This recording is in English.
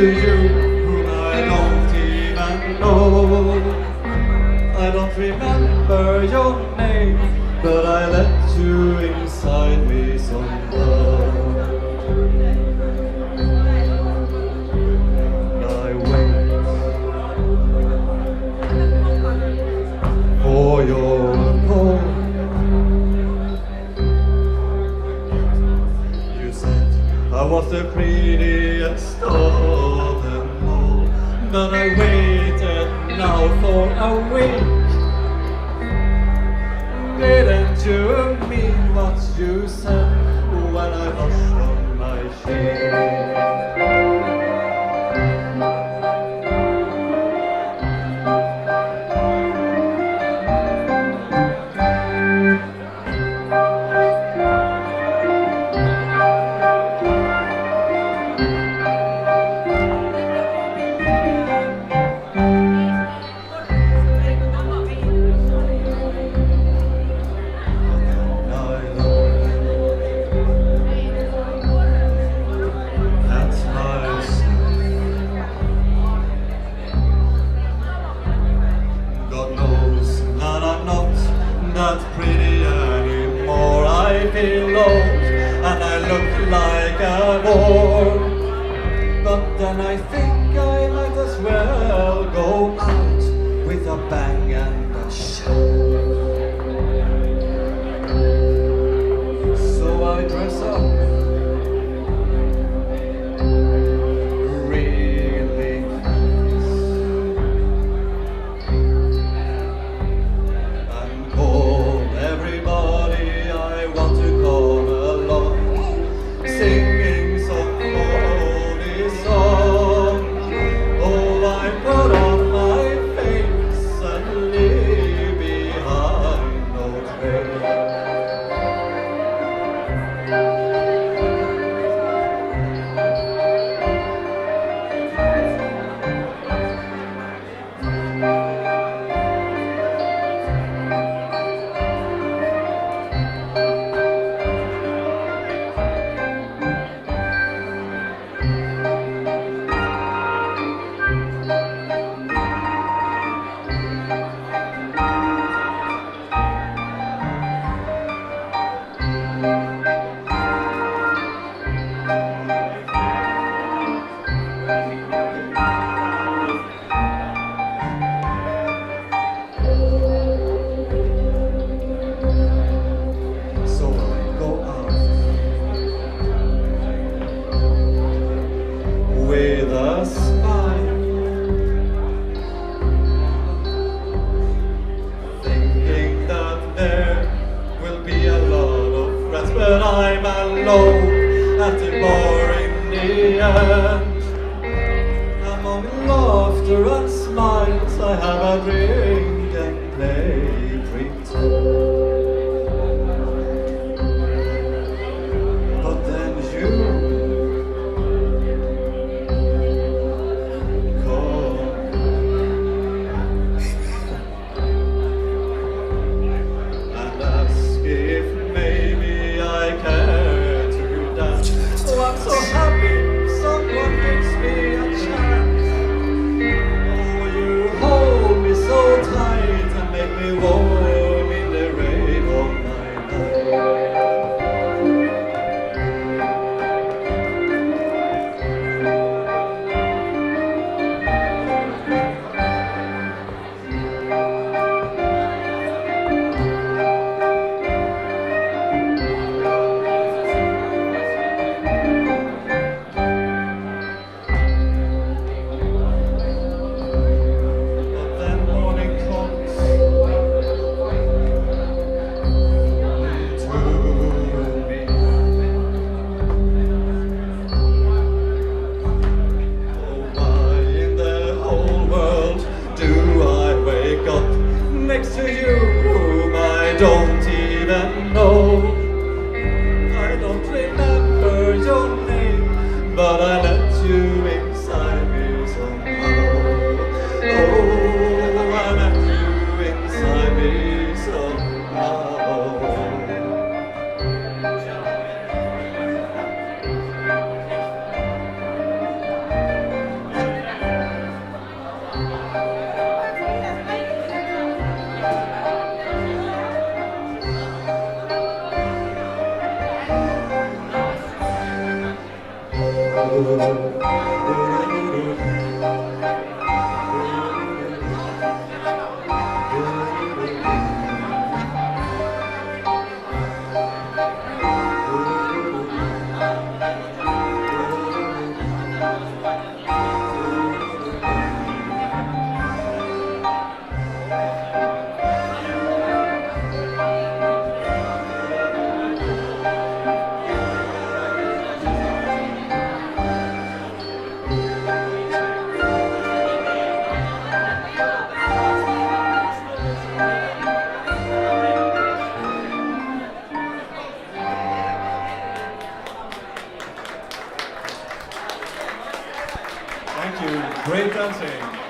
to you whom I don't even know. I don't remember your name, but I let you inside me somehow. I wait for your call. You said I was the prettiest of them all, but I waited now for a week. Didn't you mean what you said when I rushed on my sheet? Not pretty anymore. I feel old and I look like a bore. But then I think I might as well go out with a bang and a shout. So I dress up really nice and call everybody I want to come along, singing some holy song. Oh, I put on my face and leave behind no trace. With a smile, thinking that there will be a lot of friends, but I'm alone at the bar in the end. Among laughter and smiles, I have a drink and play pretend. But then you I'm so happy someone gives me a chance. Oh, you hold me so tight and make me warm in the rain of my night. Next to you, whom I don't even know. I don't remember your name, but I let you inside me somehow. Oh, I let you inside me somehow. Thank you. Great dancing.